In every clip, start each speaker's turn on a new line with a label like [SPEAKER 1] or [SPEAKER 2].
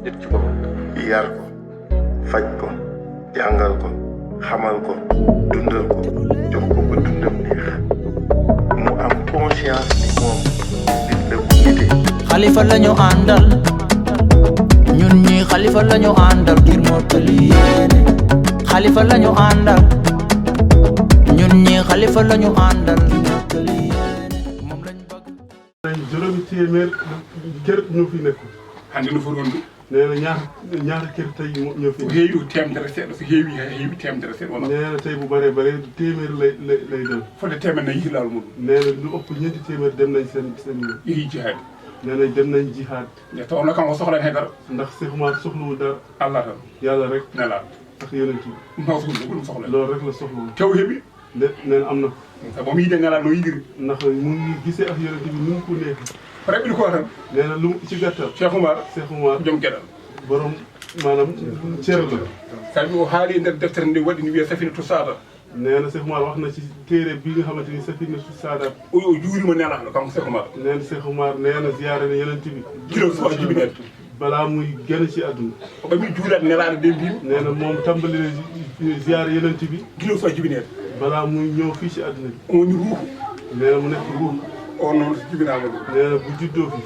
[SPEAKER 1] nit ci boppam. yar ko faj ko jàngal ko xamal ko dundal ko jox ko ba dundam neex mu am conscience ni moom nit la bu nite.
[SPEAKER 2] Xalifa lañu àndal ñun ñi Xalifa lañu àndal ngir mottali yéene. Xalifa lañu àndal ñun ñi Xalifa lañu àndal ngir mottali yéene. moom lañ bëgg.
[SPEAKER 3] juróomi téeméer kër ñoo fi nekk.
[SPEAKER 4] hande no forondu
[SPEAKER 3] nee na ñaari kër tey ñoo fi.
[SPEAKER 4] heewi temedere seeɗa so heewi heewi temedere seeɗa wona.
[SPEAKER 3] nee na tey bu bëree bëri téeméer lay doon.
[SPEAKER 4] fodde temed nayi hilal muɗum.
[SPEAKER 3] nee na lu ëpp ñeenti téeméer dem nañ seen
[SPEAKER 4] yeehi jihaade.
[SPEAKER 3] nee na dem nañ jihaad.
[SPEAKER 4] nde tawno kam o sohlan hay dara.
[SPEAKER 3] ndax Cheikh Oumar soxlawul dara.
[SPEAKER 4] allah tan
[SPEAKER 3] yàlla rek.
[SPEAKER 4] nelaɗo
[SPEAKER 3] ak yonent bi.
[SPEAKER 4] no sohlu ɗum sohla
[SPEAKER 3] loolu rek la soxlawul.
[SPEAKER 4] tew heeɓi
[SPEAKER 3] nee na am na ko.
[SPEAKER 4] sabu omo yiide nelaɗo no yidiri.
[SPEAKER 3] ndax mu ngi gisee ak yonent bi nu mu ko neexee.
[SPEAKER 4] reɓɓiɗi ko tan
[SPEAKER 3] nee na lu ci gàttal.
[SPEAKER 4] Cheikh Oumar
[SPEAKER 3] Cheikh Oumar
[SPEAKER 4] joom gueɗal
[SPEAKER 3] borom maanaam cër la.
[SPEAKER 4] sabi o haali e nder deftere nde waɗi ni wiye Safinatu Saada.
[SPEAKER 3] nee na Cheikh Oumar wax na ci téere bi nga xamante ni Safinatu Saada.
[SPEAKER 4] o juurima nelaɗo kanko Cheikh Oumar.
[SPEAKER 3] nee na Cheikh Oumar nee na ziyaare na yonent bi.
[SPEAKER 4] kilo so jibinede
[SPEAKER 3] balaa muy génn ci àdduna.
[SPEAKER 4] o ɓami juulade nelaɗo nde mbimi
[SPEAKER 3] nee na moom tàmbali na ziyaare yonent bi.
[SPEAKER 4] kilo so jibinede
[SPEAKER 3] balaa muy ñëw fii ci àdduna bi.
[SPEAKER 4] o woni ruuhu
[SPEAKER 3] nee na mu nekk ruux.
[SPEAKER 4] o noon so jibinama ɗum
[SPEAKER 3] nee na bu juddoo fi.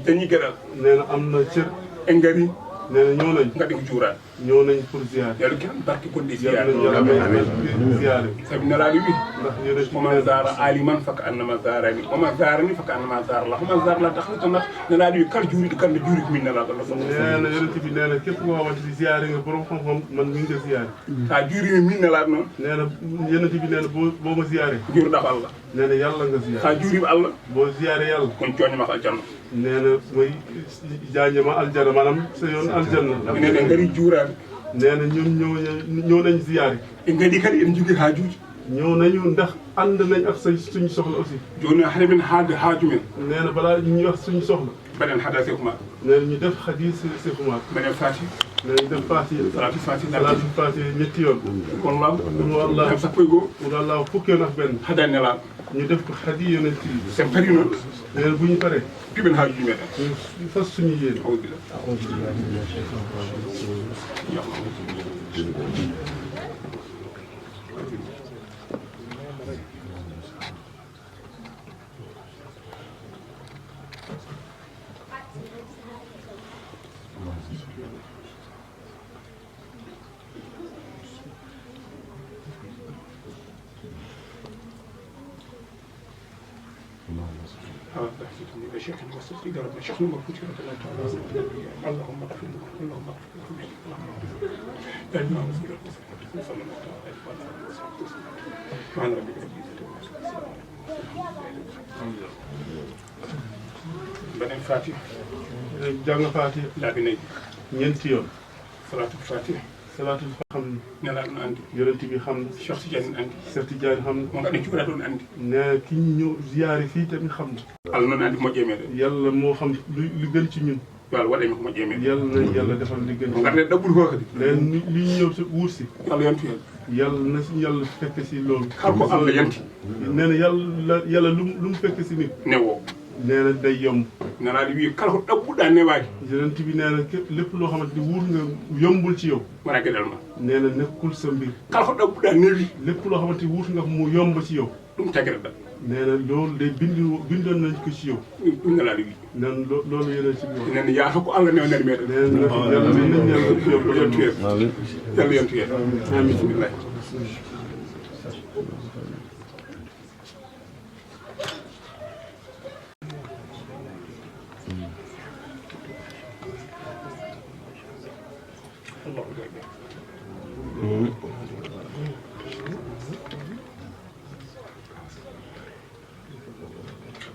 [SPEAKER 4] dañi gueɗal
[SPEAKER 3] nee na am na cër.
[SPEAKER 4] en gari
[SPEAKER 3] nee na ñëw nañ.
[SPEAKER 4] gaɗi ko juurade
[SPEAKER 3] ñëw nañ pour ziyaare.
[SPEAKER 4] yaɗo kiran barke gonɗe
[SPEAKER 3] yàlla
[SPEAKER 4] ziyaare
[SPEAKER 3] nañ yàlla may ziyaare.
[SPEAKER 4] sabi nelaɗo wi
[SPEAKER 3] ndax yonent bi
[SPEAKER 4] oman zara aliman faka annama zarani oman zarani faka annama zarala oman zarala taxlita nat nelaɗo wi kala juuriɗo kamɓe juuri ko min nelaɗo Allah
[SPEAKER 3] nee na yonent bi nee na képp koo xamante ni ziyaare nga borom xam-xam man mi ngi nga ziyaare.
[SPEAKER 4] sa juurimi min nelaɗo noon
[SPEAKER 3] nee na yonent bi nee na boo ma ziyaare.
[SPEAKER 4] juurɗa ko Allah
[SPEAKER 3] nee na yàlla nga ziyaare.
[SPEAKER 4] sa juurima Allah
[SPEAKER 3] boo ziyaare yàlla.
[SPEAKER 4] kon coññoma ko aljanna
[SPEAKER 3] nee na mooy jaajëma aljanna maanaam sa yoon aljanna.
[SPEAKER 4] minen en gari juurade
[SPEAKER 3] nee na ñun ñëw nañ ziyaare.
[SPEAKER 4] en gadi kadi en jogui haajuji
[SPEAKER 3] ñëw nañu ndax ànd nañ ak suñu soxla aussi.
[SPEAKER 4] joni haade men haalde haaju men
[SPEAKER 3] nee na balaa ñuy wax suñu soxla.
[SPEAKER 4] mbaɗen haada Cheikh Oumar
[SPEAKER 3] nee na ñu def xadiis Cheikh Oumar.
[SPEAKER 4] mbaɗen fati
[SPEAKER 3] nee na ñu def Faatiha.
[SPEAKER 4] salatu
[SPEAKER 3] Faatiha ñetti yoon.
[SPEAKER 4] kon law
[SPEAKER 3] wallaahi
[SPEAKER 4] sappo e goho
[SPEAKER 3] wallaahi fukki yoon ak benn.
[SPEAKER 4] haada nelaɗo
[SPEAKER 3] ñu def ko xadiis yonent bi.
[SPEAKER 4] sen pari noon
[SPEAKER 3] nee na bu ñu paree.
[SPEAKER 4] piɓen haajuji meɗen
[SPEAKER 3] ñu fas suñu yéene.
[SPEAKER 4] اللهم اغفر له اللهم اغفر له اللهم اغفر له صلى الله عليه وسلم سبحان ربك رب العزة beneen Fatiha
[SPEAKER 3] jàng Faatiha.
[SPEAKER 4] laabi nayi
[SPEAKER 3] ñeenti yoon.
[SPEAKER 4] salaatul Fatiha
[SPEAKER 3] salaatul xam na.
[SPEAKER 4] nelaɗo no andi
[SPEAKER 3] yonent bi xam na.
[SPEAKER 4] Cheikh Tidiane andi
[SPEAKER 3] Cheikh Tidiane xam na.
[SPEAKER 4] mo gaɗen cuuraɗo no andi
[SPEAKER 3] nee na ki ñu ñëw ziyaare fii tamit xam na.
[SPEAKER 4] Allah noon andi ko moƴƴe meɗen
[SPEAKER 3] yàlla moo xam lu gën ci ñun.
[SPEAKER 4] yo Allah waɗanmi ko moƴƴe meɗen
[SPEAKER 3] yàlla nañ yàlla defal li gën.
[SPEAKER 4] mo garde ɗaɓɓude ko kadi
[SPEAKER 3] leen li ñu ñëw si wuur si.
[SPEAKER 4] Allah yantu hen
[SPEAKER 3] yàlla na si yàlla fekk si loolu.
[SPEAKER 4] kala ko Allah yanti
[SPEAKER 3] nee na yàlla lu mu fekk si nit.
[SPEAKER 4] newo
[SPEAKER 3] nee na day yomb.
[SPEAKER 4] nelaɗo wi kala ko ɗaɓɓuɗa newaki
[SPEAKER 3] yonent bi nee na lépp loo xamante ni wuur nga yombul ci yow.
[SPEAKER 4] wona gueɗal ma
[SPEAKER 3] nee na nekkul sa mbir.
[SPEAKER 4] kala ko ɗaɓɓuɗa newi
[SPEAKER 3] lépp loo xamante ni wuur nga mu yomb ci yow.
[SPEAKER 4] ɗum taggueɗeɗa
[SPEAKER 3] nee na loolu day bindoon nañ ko ci yow.
[SPEAKER 4] ɗum nelaɗo wi
[SPEAKER 3] nan loolu yonent bi wax.
[SPEAKER 4] nene yaata ko Allah newa nder meɗen
[SPEAKER 3] nee na yàlla nañ yàlla yóbbu
[SPEAKER 4] yantu hen yalla yantu hen amin bisimillahi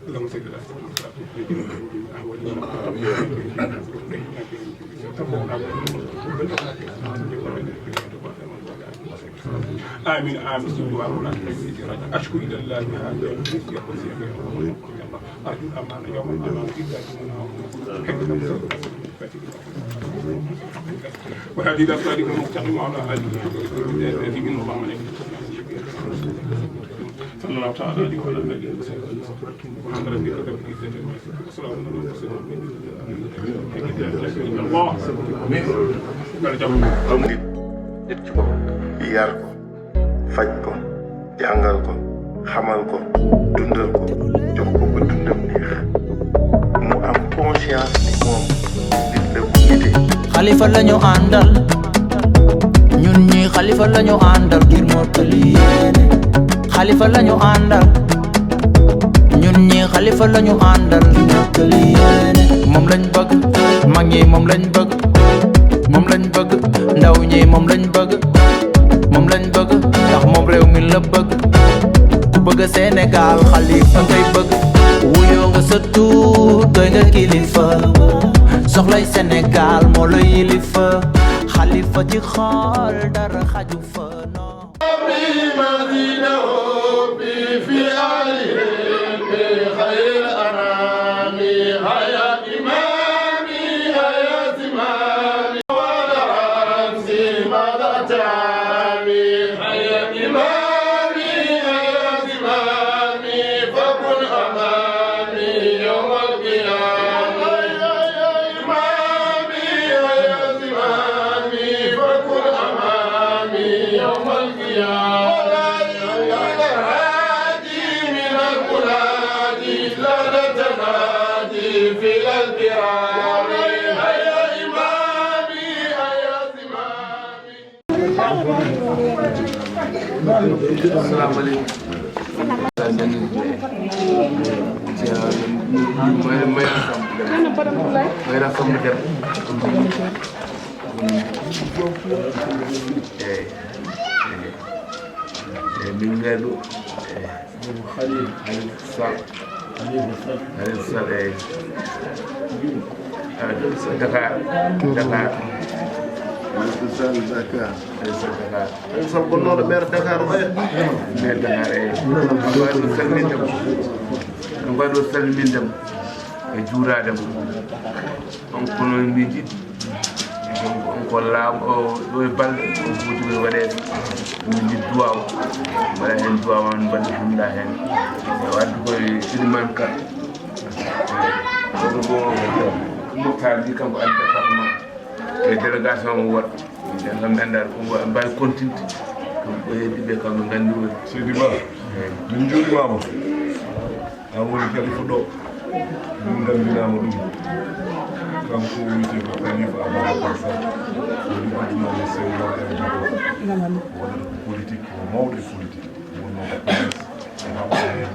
[SPEAKER 4] اللهم صل على آمين آمين أشكو إلى الله هذا أرجو الأمان يوم الأمان إلا وهذه الأفكار المستقيمة على آله الذي من الله عليه صلى الله تعالى عليه وعلى آله وسلم سبحان ربك رب العزة عما يصفون وسلام على المرسلين
[SPEAKER 1] nit ci bopp yar ko faj ko jàngal ko xamal ko dundal ko jox ko ba dundam neex mu am conscience ni moom nit la bu nite.
[SPEAKER 2] Xalifa lañu àndal ñun ñi Xalifa lañu àndal ngir mottali yéene Xalifa lañu àndal ñun ñi Xalifa lañu àndal ngir mottali yéene moom lañ bëgg mag ñi moom lañ bëgg moom lañ bëgg ndaw ñi moom lañ bëgg moom lañ bëgg ndax moom réew mi la bëgg ku bëgg Sénégal Xalifa ngay bëgg wuyoo nga sa tuut doy nga kilifa soxlay Sénégal moo la yilifa Xalifa ci xool dara xaju fa no
[SPEAKER 5] Dakar salmindem e juuradem on kono miji on ko laam o ɗo e balɗe on foti koye waɗede min ji duwaw mbaɗa hen duwaw an mbaɗi hamda hen e wadde koye Ilimane Ka oɗo bo Moctar ji kanko addi département e délégation mo waɗ en kam andar ko mbawi continte kamɓe heddiɓe kamɓe gandi woni
[SPEAKER 6] Seydi Ba min juuɗimama an woni Khalifa ɗo min gandinama ɗum kanko wiyete ko Khalifa Ababacar Sall woni addunoɓe sewno e juɗo waɗata ko politique ko mawɗo e politique wonno ko presse e haɓɓa hen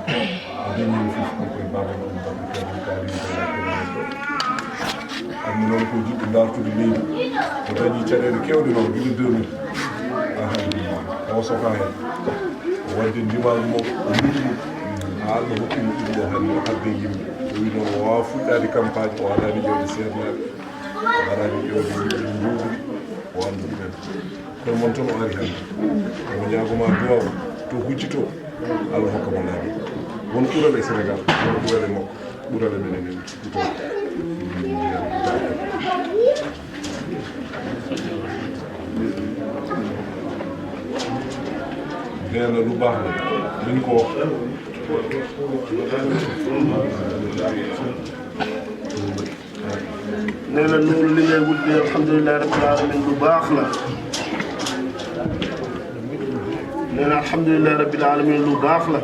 [SPEAKER 6] o dañi fof konkoye babal on baɓe kadi kalimdala kemen ɗo anni noon ko jiɗɗo dartude leydi o dañi caɗele kewɗe noon guila 2000 alhamdulillah taw soka hen o wadde ndimagu makko o luɗɗum ha Allah hokkimo ɗum ɗo hande o hadde yimɓe o wi noon o wawa fuɗɗade campagne o waɗani ƴewde sernaɓe o waɗani ƴewde yimɓe jowdiri o andu ɗumen kono moon toon o ari hande omo ñagoma duwaw to huccito Allah hokka mo laaɓi won ɓural e Sénégal won ɓural e makko ɓural e menen en ɓuto nee na lu baax la li ñu ko wax
[SPEAKER 7] nee na loolu li ngay wut bi alhamdulilah rabbil alamin lu baax la nee na alhamdulilah rabbil alamin lu baax la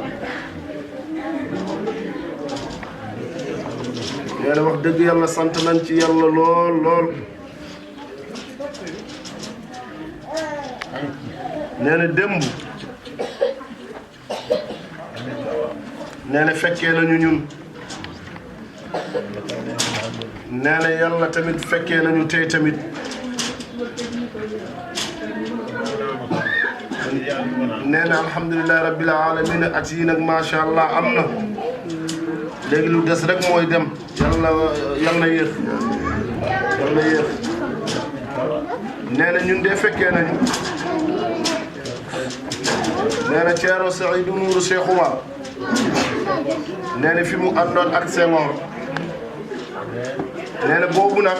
[SPEAKER 7] nee na wax dëgg yàlla sant nañ ci yàlla lool lool nee na démb nee na fekkee nañu ñun nee na yàlla tamit fekkee nañu tey tamit nee na alhamdulilah rabbil alamin at yi nag macha allah am na léegi lu des rek mooy dem yàlla na yéex yàlla na yéex nee na ñun de fekkee nañu nee na Thierno Seydou Nourou Cheikh Oumar nee na fi mu àndoon ak Senghor nee na boobu nag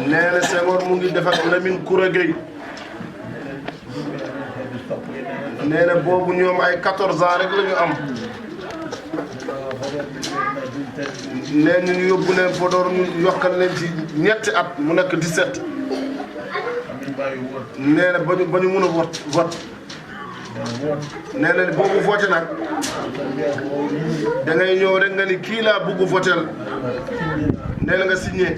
[SPEAKER 7] nee na Senghor mu ngi def ak Lamine Koura Gueye nee na boobu ñoom ay 14 ans rek la ñu am nee ñu yóbbu leen Podor ñu yokkal leen ci ñetti at mu nekk 17 nee na ba ñu mun a vote nee na boobu voté nag da ngay ñëw rek nga ni kii laa bugg votel nee na nga signé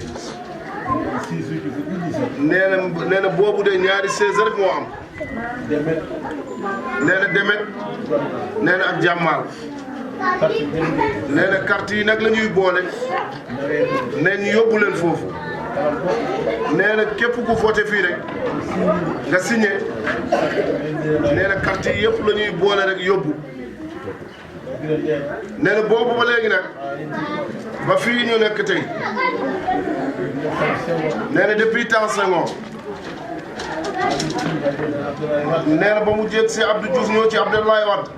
[SPEAKER 7] nee na boobu de ñaari 16 rek moo am nee na Demet nee na ak Jàmmaal nee na carte yi nag la ñuy boole nee ñu yóbbu leen foofu nee na képp ku voté fii rek nga signé nee na carte yi yëpp la ñuy boole rek yóbbu nee na boobu ba léegi nag ba fii ñu nekk tey nee na depuis temps Senghor nee na ba mu jéeg si Abdou Diouf ñëw ci Abdoulaye Wade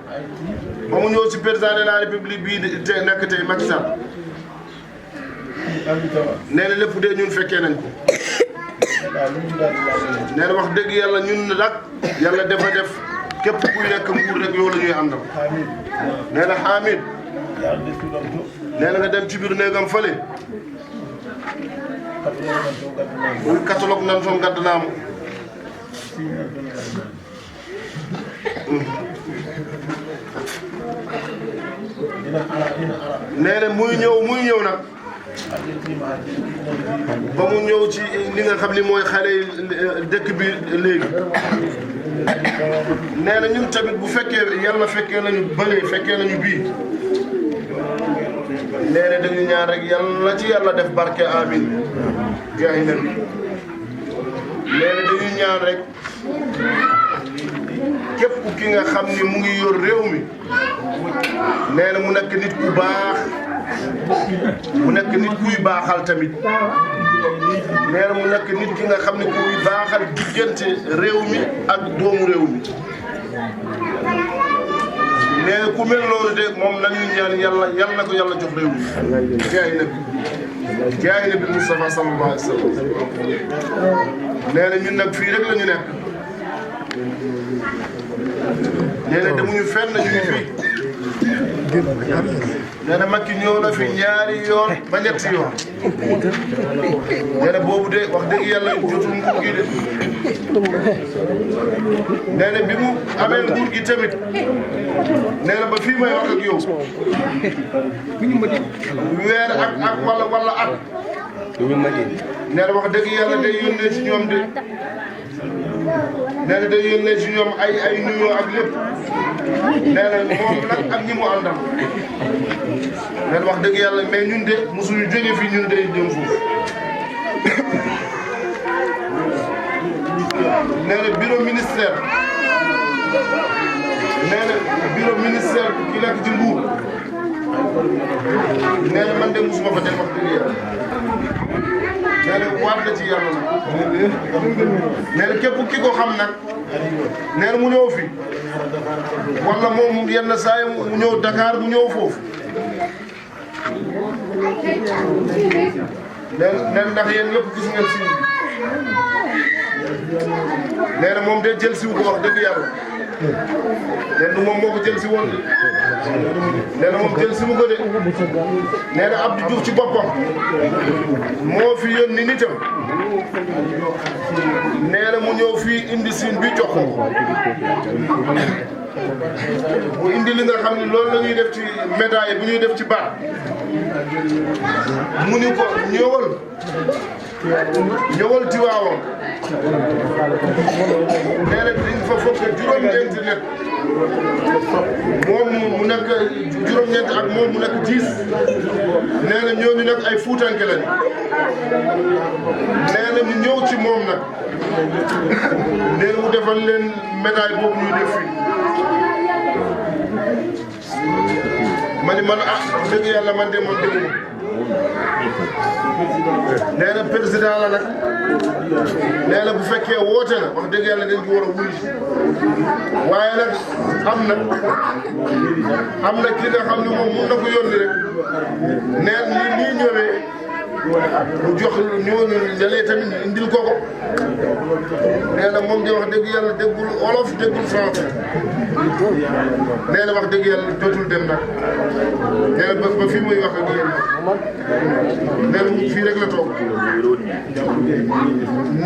[SPEAKER 7] ba mu ñëw ci président de la république bii te nekk tey Macky Sall nee na lépp de ñun fekkee nañ ko nee na wax dëgg yàlla ñun nag yàlla dafa def képp kuy nekk nguur rek yow la ñuy àndal nee na Hamid nee na nga dem ci biir néegam fële muy catalogue nan toon gaddanaamu nee na muy ñëw nag ba mu ñëw ci li nga xam ni mooy xale dëkk bi léegi nee na ñun tamit bu fekkee yàlla fekkee nañu bële fekkee nañu bii nee na dañu ñaan rek yàlla ci yàlla def barke amin jaahi nabi nee na dañu ñaan rek képp ki nga xam ni mu ngi yor réew mi nee na mu nekk nit ku baax mu nekk nit kuy baaxal tamit nee na mu nekk nit ki nga xam ne kuy baaxal diggante réew mi ak doomu réew mi nee na ku mel noonu de moom nañuy ñaan yàlla na ko yàlla jox réew mi jaay nabi Moustapha sallallahu alayhi wa sallam nee na ñun nag fii rek la ñu nekk nee na demuñu fenn ñu ngi fii nee na Macky ñëw na fi ñaari yoon ba ñetti yoon nee na boobu de wax dëgg yàlla jotul nguur gi de nee na bi mu amee nguur gi tamit nee na ba fii may wax ak yow weer ak wala at nee na wax dëgg yàlla day yónnee ci ñoom de nee na day yónnee ci ñoom ay nuyoo ak lépp nee na moom nag ak ñi mu àndal nee na wax dëgg yàlla mais ñun de mosuñu jóge fii ñun day jëm foofu nee na bureau ministère nee na bureau ministère ki nekk ci Mbuur nee na man de mosuma fa dem wax dëgg yàlla nee na waat na ci yàlla nag nee na képp ki ko xam nag nee na mu ñëw fi wala moom yenn saa yi mu ñëw Dakar mu ñëw foofu nee na ndax yéen ñëpp gis ngeen si nee na moom de jël si wu ko wax dëgg yàlla nee na moom moo ko jël si woon de nee na moom jël si wu ko de nee na Abdou Diouf ci boppam moo fi yónni nitam nee na mu ñëw fii indi siin bi jox ko mu indi li nga xam ne loolu la ñuy def ci médaille bu ñuy def ci baat mu ni ko ñëwal Tiwaawoon nee na dañ fa fokk juróom-ñeenti net moom mu nekk juróom-ñeenti ak moom mu nekk 10 nee na ñooñu nag ay fuutanke lañ nee na ñu ñëw ci moom nag nee na mu defal leen médaille boobu ñuy def fii ma ni man dëgg yàlla man de man demuma nee na président la nag nee na bu fekkee woote na wax dëgg yàlla dañ ko war a wuyu waaye nag am na ki nga xam ne moom mun na ko yónni rek nee nii ñëwee mu jox ñooñu ñalee tamit ñu indil ko ko nee na moom di wax dëgg yàlla déggul olof déggul français nee na wax dëgg yàlla dootul dem nag nee na ba fi muy wax ak yéen nee na fii rek la toog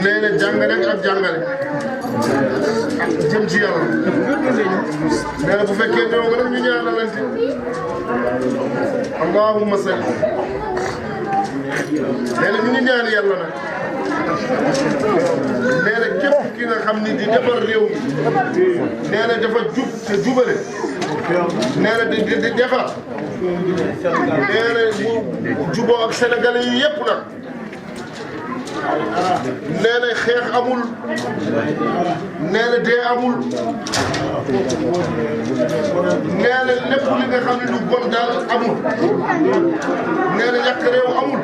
[SPEAKER 7] nee na jàng rek ak jàngale ak jëm ci yàlla nee na bu fekkee ñoo ko nag ñu ñaanalante allahumma salli nee na ñu ngi ñaan yàlla nag nee na képp ki nga xam ni di defar réew mi nee na dafa jub te jubale nee na di defar nee na mu juboo ak sénégalais yi yëpp nag nee na xeex amul nee na dee amul nee na lépp li nga xam ne lu bon daal amul nee na ñàkk réew amul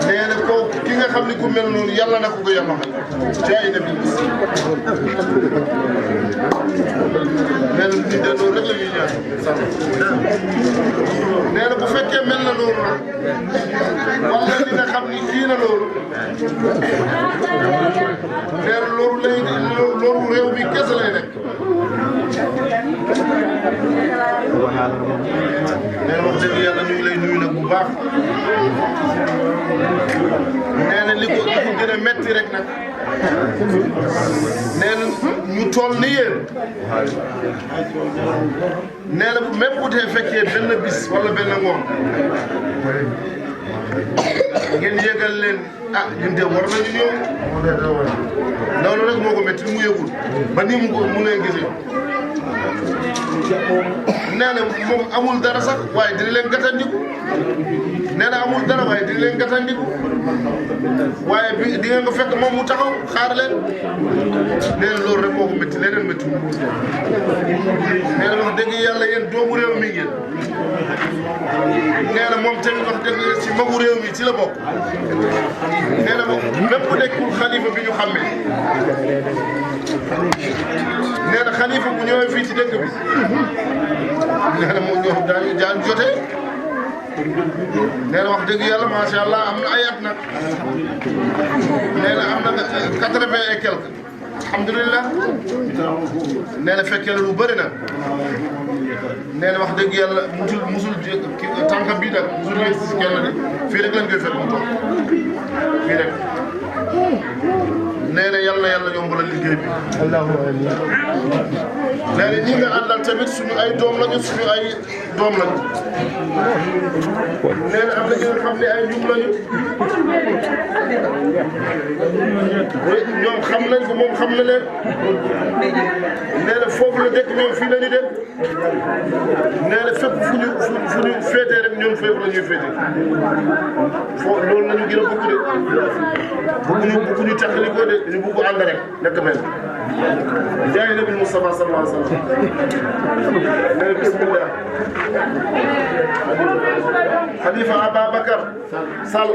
[SPEAKER 7] nee na ko ki nga xam ne ku mel noonu yàlla na ko yàlla may jaay na bi nee na nit de loolu rek la ñuy ñaan nee na bu fekkee mel na loolu nag wala li nga xam ni kii na loolu nee na loolu réew mi kese lay nekk nee na wax dëgg yàlla ñu ngi lay nuyu nag bu baax nee na li ko gën a metti rek nag nee na ñu toll ni yéen nee na même bu dee fekkee benn bis wala benn ngoon ngeen yëgal leen ah ñun de war nañu ñëw loolu rek moo ko métti mu yëgul ba ni mu leen gisee nee na moom amul dara sax waaye dina leen gàttandiku nee na amul dara waaye dina leen gàttandiku waaye bi di ngeen ko fekk moom mu taxaw xaar leen nee na loolu rek moo ko métti leneen métti nee na wax dëgg yàlla yéen doomu réew mi ngeen nee na moom tamit wax dëgg ci magu réew mi ci la bokk nee na moom même bu nekkul xalifa bi ñu xàmmee nee na xalifa bu ñëwee fii ci dëkk bi nee na moom ñoom daan jotee nee na wax dëgg yàlla macha allah am na ay at nag nee na am na 80 et quelque alhamdulilah nee na fekkee lu bëri na nee na wax dëgg yàlla musul tànk bii nag musul yegg si kenn de fii rek lañ koy fekk mu toog fii rek nee na yàlla yombalal liggéey bi. nee na ñi nga àndal tamit suñu ay doom lañu suñu ay doom lañu. nee na am na ñi nga xam ne ay njub lañu. ñoom xam nañ ko moom xam na leen. nee na foofu la dëkk ñoom fii la ñu dem. nee na fépp fu ñu féetee rek ñoom fépp la ñuy féetee. foofu loolu la ñu gën a bëgg de. bëgguñu taxali ko de ñu bëgg ànd rek nekk mel. jaay nabi Mustafa sallallahu alayhi wa sallam. nee na bismillah. Khalifa Ababacar Sall.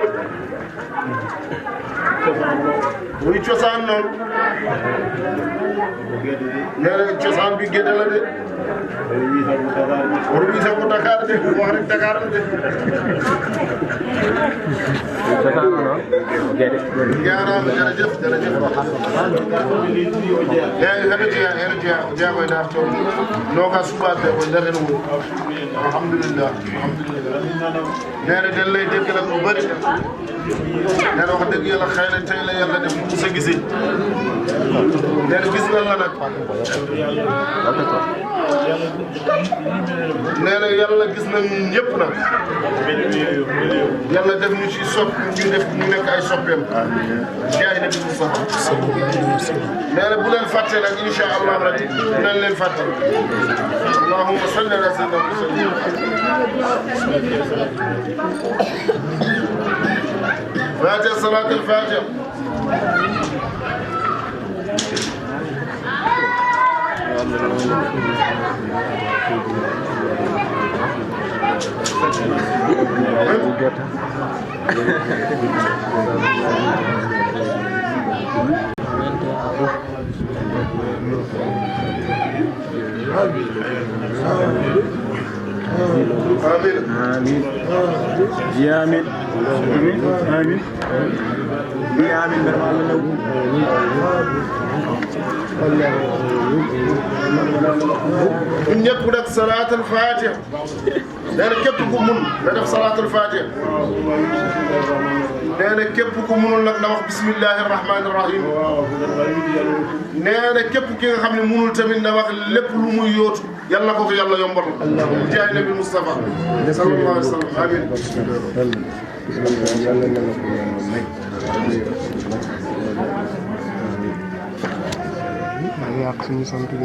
[SPEAKER 7] muy cosaan noonu. nee na cosaan bi génne la de. waru bi sax bu Dakar de wax rek Dakar la de. jaaraama jërëjëf jërëjëf. jaagoy naar toon nooga suɓaɓe ko nder hen woni alhamdulillah nee na den lay dégg nag lu bëri nee na wax dëgg yàlla xëy na tey la yàlla def mu sa gisi nee na gis na la nag nee na yàlla gis na ñun ñëpp nag yàlla def ñu ci sopp ñu nekk ay soppeem jaay na bi mu sax nee na bu leen fàtte nag incha allah rabbi bu leen fàtte allahumma salli ala sayyidina Fatiha salatul Fatiha Amin.
[SPEAKER 8] آمين يا آمين آمين آمين يا آمين
[SPEAKER 7] ñun ñëpp nag salaatul faatiha nee na képp ku mun na def salaatul faatiha nee na képp ku munul nag na wax bismillahi rahmaani rahim nee na képp ki nga xam ne munul tamit na wax lépp lu muy yóotu yal na ko ko yàlla yombal jaay nabi Mustafa sallallahu alayhi wa sallam amiin
[SPEAKER 9] yàq suñu sant bi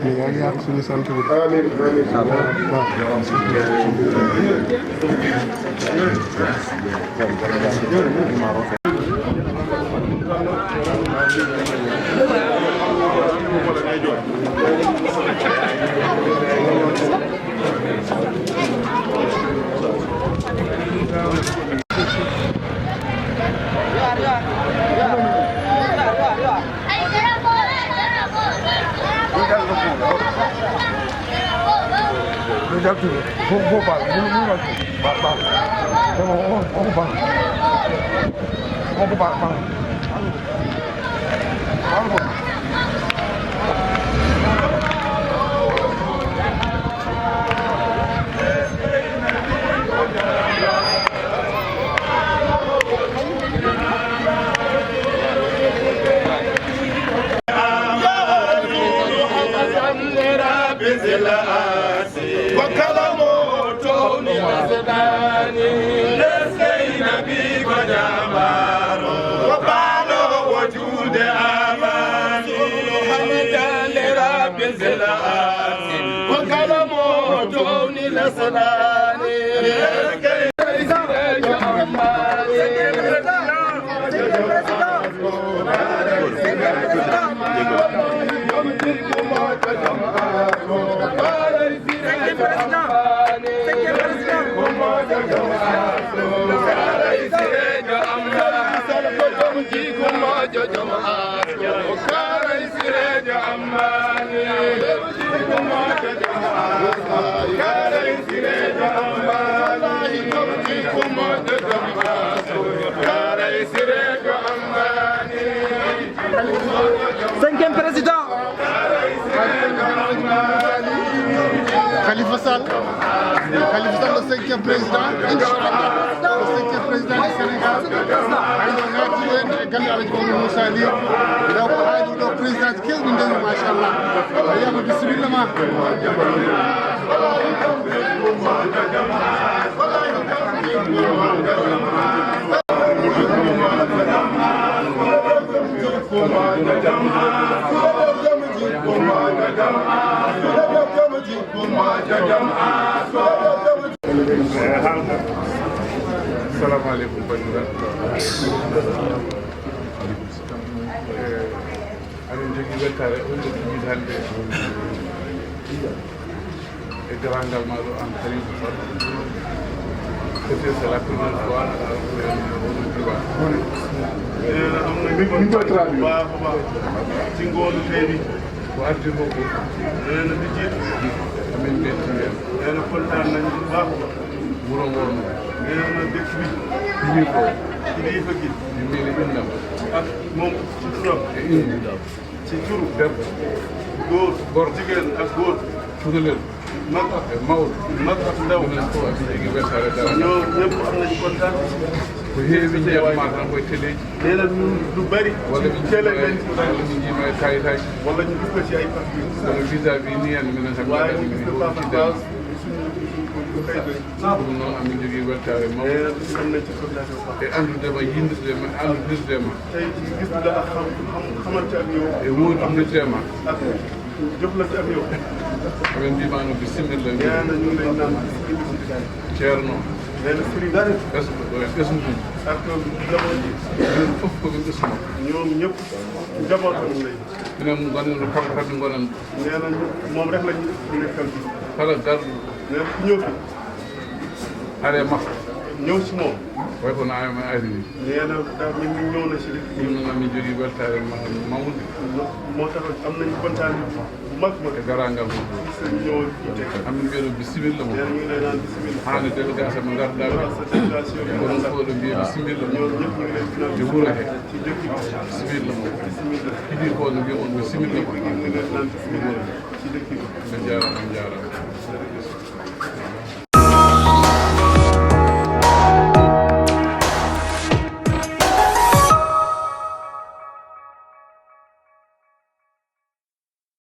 [SPEAKER 9] de yàq suñu sant bi
[SPEAKER 7] amiin
[SPEAKER 9] Cinquième président Khalifa Sall, le cinquième président, Inch'Allah, le cinquième président du Sénégal. Moussa Ly, le président de 15 minutes, Machallah. Il y a bismillah.
[SPEAKER 4] Assalamu alaikum bandiraɓe aɗen jogui weltare on ɗo timide hannde e garangal maɗo an Khalifa Sall peut-être c'est la première fois oɗo diwan
[SPEAKER 3] min koye traduit baax ci ngoonu tey bi
[SPEAKER 4] ko ardi ko ko
[SPEAKER 3] nee na di jiit
[SPEAKER 4] amin ɓetti men
[SPEAKER 3] nee na kontaan nañ bu baax
[SPEAKER 4] wuuro ngono
[SPEAKER 3] nee na dëkk bi
[SPEAKER 4] ɗimi ko
[SPEAKER 3] kilifa gi
[SPEAKER 4] yimɓene innam
[SPEAKER 3] ak moom ci turam
[SPEAKER 4] e innudam
[SPEAKER 3] ci turu
[SPEAKER 4] debbo
[SPEAKER 3] góor jigéen ak góor
[SPEAKER 4] cukalel
[SPEAKER 3] mag
[SPEAKER 4] e mawɗo
[SPEAKER 3] mag ak ndaw
[SPEAKER 4] ɗumen fof aɗa jogui weltare dara
[SPEAKER 3] ñoo ñëpp am nañu kontaan
[SPEAKER 4] ko heewi jeeyama tan koye téléji
[SPEAKER 3] nee na lu bari
[SPEAKER 4] walla
[SPEAKER 3] ci télé lañ
[SPEAKER 4] walla min jiima e kayitaji
[SPEAKER 3] wala ñu gis ko ci ay papier
[SPEAKER 4] kono vis-à-vis ni henna minen tan
[SPEAKER 3] waaye
[SPEAKER 4] gaɗani
[SPEAKER 3] ñu
[SPEAKER 4] min
[SPEAKER 3] gis ko
[SPEAKER 4] ɗo
[SPEAKER 3] par
[SPEAKER 4] cidden
[SPEAKER 3] base
[SPEAKER 4] ɗum noon amin jogui weltare
[SPEAKER 3] nee
[SPEAKER 4] mawɗo
[SPEAKER 3] na am nañ ci kontaan bu baax
[SPEAKER 4] e andudema yindirdema andudirdema
[SPEAKER 3] tey ci gis la ak xamante ak yow
[SPEAKER 4] e woodindirdema
[SPEAKER 3] ak jëflante ak yow
[SPEAKER 4] aɓen mbimano bisimilla
[SPEAKER 3] nee na ñu ngi lay naan
[SPEAKER 4] ceerno
[SPEAKER 3] nee na sëriñ
[SPEAKER 4] ɓesnuji
[SPEAKER 3] ak njaboot yi
[SPEAKER 4] minen fof komin ɓesmo
[SPEAKER 3] ñoom ñëpp njabootam lay
[SPEAKER 4] minen gonno kanko kadi gonan
[SPEAKER 3] nee na moom rek lañu nekkal bi
[SPEAKER 4] kala garɗo
[SPEAKER 3] nee na ku ñëw fi
[SPEAKER 4] are makko
[SPEAKER 3] ñëw si moom.
[SPEAKER 4] way ko naa ma ari ni
[SPEAKER 3] nee na daal mi ngi ñëw na si dëkk bi.
[SPEAKER 4] ñun nag mi jógi weltaare mawde
[SPEAKER 3] moo tax am nañu kontaan bu mag mag.
[SPEAKER 4] e garangal mo
[SPEAKER 3] sëñ ñëwoon fii tey.
[SPEAKER 4] am na mbiɗo bisimilla mo
[SPEAKER 3] nee na ñu ngi lay naan bisimilah.
[SPEAKER 4] haade délégation mo gardaɓe
[SPEAKER 3] sa délégation bi
[SPEAKER 4] kono koɗo mbiya bisimilla mo
[SPEAKER 3] ñoom ñëpp ñu ngi leen di naan
[SPEAKER 4] e wuuro he
[SPEAKER 3] ci dëkk bi.
[SPEAKER 4] bisimilla mo
[SPEAKER 3] bisimilah.
[SPEAKER 4] idi ko no mbiya on bisimilla mo
[SPEAKER 3] ñu ngi leen naan bisimilah ci dëkk bi.
[SPEAKER 4] ɓe jarama ɓe jarama